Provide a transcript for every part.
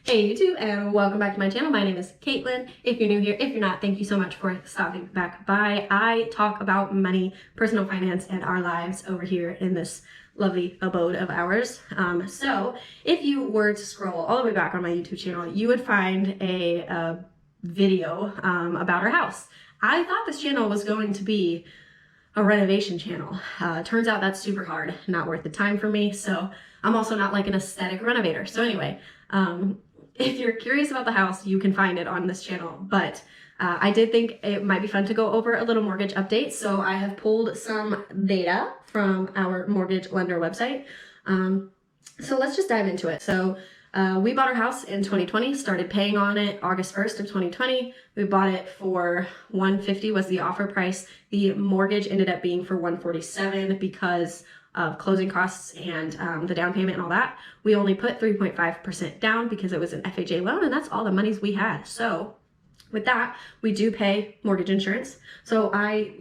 Hey YouTube, and welcome back to my channel. My name is Caitlin. If you're new here, if you're not, thank you so much for stopping back by. I talk about money, personal finance, and our lives over here in this lovely abode of ours. So if you were to scroll all the way back on my YouTube channel, you would find a video about our house. I thought this channel was going to be a renovation channel. Turns out that's super hard, not worth the time for me. So I'm also not like an aesthetic renovator. So anyway, if you're curious about the house, you can find it on this channel. But I did think it might be fun to go over a little mortgage update. So I have pulled some data from our mortgage lender website. So let's just dive into it. So we bought our house in 2020, started paying on it August 1st of 2020. We bought it for $150 was the offer price. The mortgage ended up being for $147 because of closing costs and the down payment and all that. We only put 3.5% down because it was an FHA loan, and that's all the monies we had. So with that, we do pay mortgage insurance. So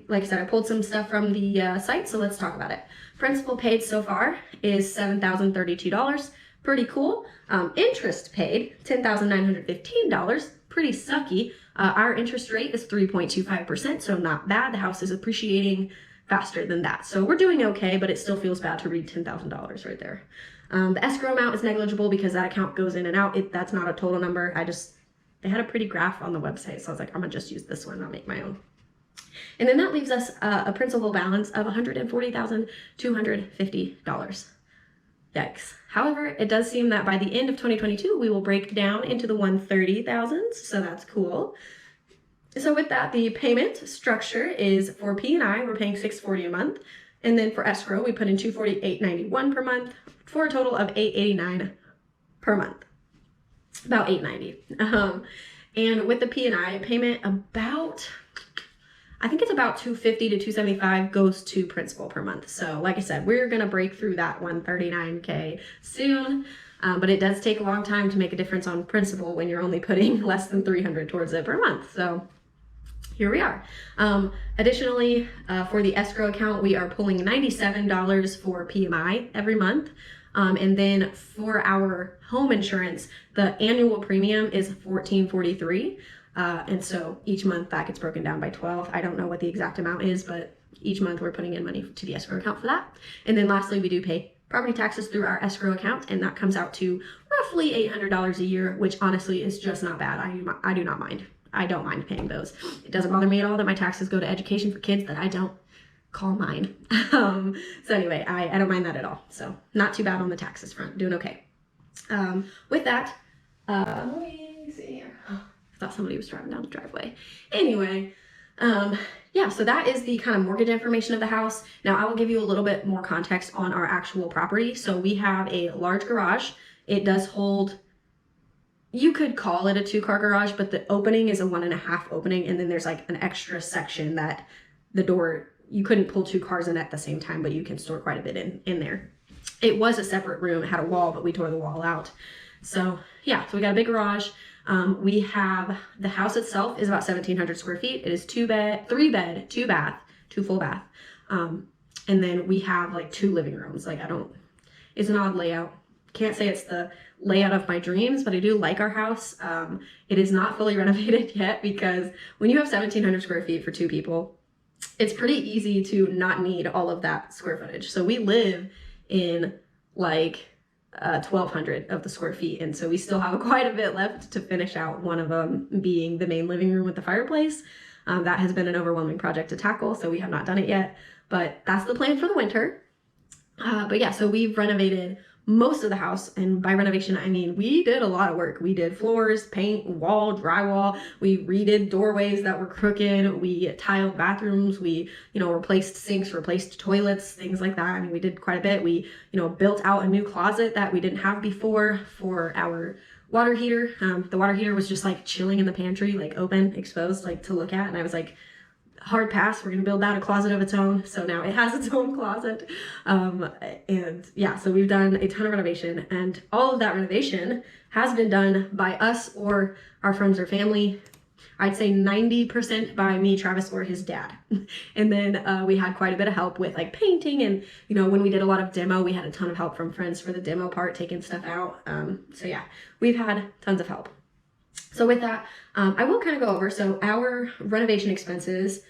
like I said, I pulled some stuff from the site, so let's talk about it. Principal paid so far is $7,032. Pretty cool. Interest paid, $10,915. Pretty sucky. Our interest rate is 3.25%, so not bad. The house is appreciating faster than that. So we're doing okay, but it still feels bad to read $10,000 right there. The escrow amount is negligible because that account goes in and out. That's not a total number. They had a pretty graph on the website, so I was like, I'm gonna just use this one, I'll make my own. And then that leaves us a principal balance of $140,250. Yikes. However, it does seem that by the end of 2022, we will break down into the 130,000s, so that's cool. So with that, the payment structure is for P&I, we're paying $640 a month. And then for escrow, we put in $248.91 per month for a total of $889 per month. About $890. And with the P&I payment, I think it's about $250 to $275 goes to principal per month. So like I said, we're gonna break through that $139K soon. But it does take a long time to make a difference on principal when you're only putting less than $300 towards it per month. So here we are. Additionally, for the escrow account, we are pulling $97 for PMI every month. And then for our home insurance, the annual premium is $14.43. And so each month that gets broken down by 12. I don't know what the exact amount is, but each month we're putting in money to the escrow account for that. And then lastly, we do pay property taxes through our escrow account, and that comes out to roughly $800 a year, which honestly is just not bad. I do not mind. I don't mind paying those. It doesn't bother me at all that my taxes go to education for kids that I don't call mine. So anyway, I don't mind that at all. So not too bad on the taxes front, doing okay. With that, let me see here. I thought somebody was driving down the driveway. Anyway, yeah, so that is the kind of mortgage information of the house. Now I will give you a little bit more context on our actual property. So we have a large garage. It does hold, you could call it a 2-car garage, but the opening is a 1.5 opening. And then there's like an extra section that the door, you couldn't pull 2 cars in at the same time, but you can store quite a bit in there. It was a separate room. It had a wall, but we tore the wall out. So yeah, so we got a big garage. We have, the house itself is about 1,700 square feet. It is 3 bed, 2 bath, 2 full bath. And then we have like 2 living rooms. Like it's an odd layout. Can't say it's the layout of my dreams, but I do like our house. It is not fully renovated yet because when you have 1,700 square feet for 2 people, it's pretty easy to not need all of that square footage. So we live in like 1,200 of the square feet. And so we still have quite a bit left to finish out, one of them being the main living room with the fireplace. That has been an overwhelming project to tackle, so we have not done it yet, but that's the plan for the winter. But yeah, so we've renovated most of the house, and by renovation I mean we did a lot of work. We did floors, paint, wall, drywall. We redid doorways that were crooked. We tiled bathrooms. We replaced sinks, replaced toilets, things like that. I mean, we did quite a bit. We built out a new closet that we didn't have before for our water heater. The water heater was just like chilling in the pantry, like open, exposed, like to look at, and I was like, hard pass, we're gonna build out a closet of its own. So now it has its own closet. And yeah, so we've done a ton of renovation, and all of that renovation has been done by us or our friends or family. I'd say 90% by me, Travis, or his dad. And then we had quite a bit of help with like painting, and when we did a lot of demo, we had a ton of help from friends for the demo part, taking stuff out. So yeah, we've had tons of help. So with that, I will kind of go over, so our renovation expenses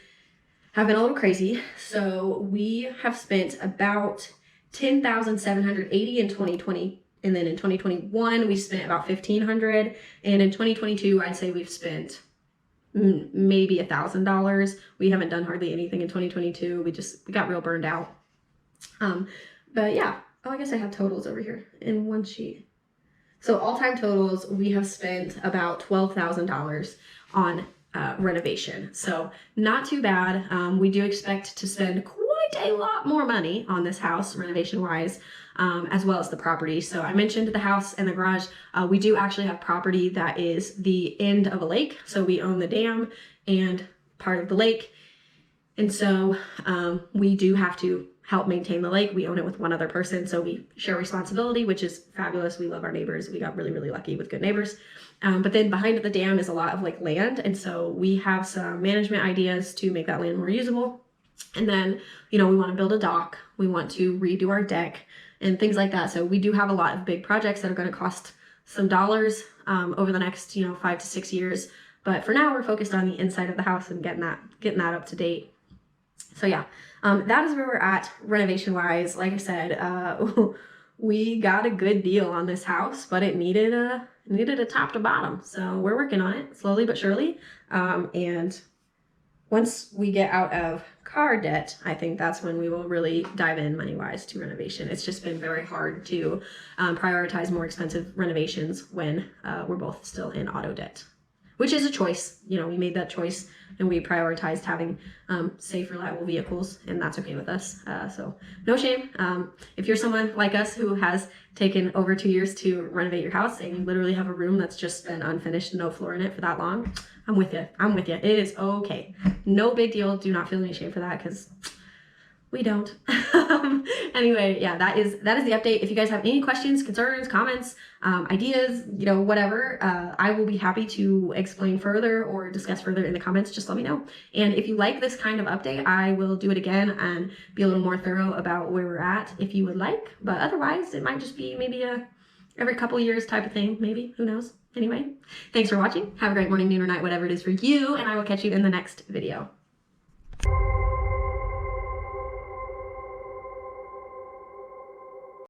have been a little crazy. So we have spent about $10,780 in 2020. And then in 2021, we spent about $1,500. And in 2022, I'd say we've spent maybe $1,000. We haven't done hardly anything in 2022. We got real burned out. But yeah, I guess I have totals over here in one sheet. So all-time totals, we have spent about $12,000 on renovation. So not too bad. We do expect to spend quite a lot more money on this house renovation-wise, as well as the property. So I mentioned the house and the garage. We do actually have property that is the end of a lake. So we own the dam and part of the lake. And so we do have to help maintain the lake. We own it with one other person, so we share responsibility, which is fabulous. We love our neighbors. We got really, really lucky with good neighbors. But then behind the dam is a lot of like land, and so we have some management ideas to make that land more usable. And then, we want to build a dock. We want to redo our deck and things like that. So we do have a lot of big projects that are going to cost some dollars over the next 5 to 6 years. But for now, we're focused on the inside of the house and getting that up to date. So yeah, that is where we're at renovation wise. Like I said, we got a good deal on this house, but it needed a top to bottom. So we're working on it slowly but surely. And once we get out of car debt, I think that's when we will really dive in money wise to renovation. It's just been very hard to prioritize more expensive renovations when we're both still in auto debt, which is a choice. We made that choice and we prioritized having safe, reliable vehicles, and that's okay with us. So no shame. If you're someone like us who has taken over 2 years to renovate your house and you literally have a room that's just been unfinished, no floor in it for that long, I'm with you. It is okay. No big deal. Do not feel any shame for that, because we don't. Anyway, yeah, that is the update. If you guys have any questions, concerns, comments, ideas, whatever, I will be happy to explain further or discuss further in the comments. Just let me know. And if you like this kind of update, I will do it again and be a little more thorough about where we're at if you would like. But otherwise, it might just be maybe a every couple years type of thing, maybe. Who knows? Anyway, thanks for watching. Have a great morning, noon, or night, whatever it is for you, and I will catch you in the next video.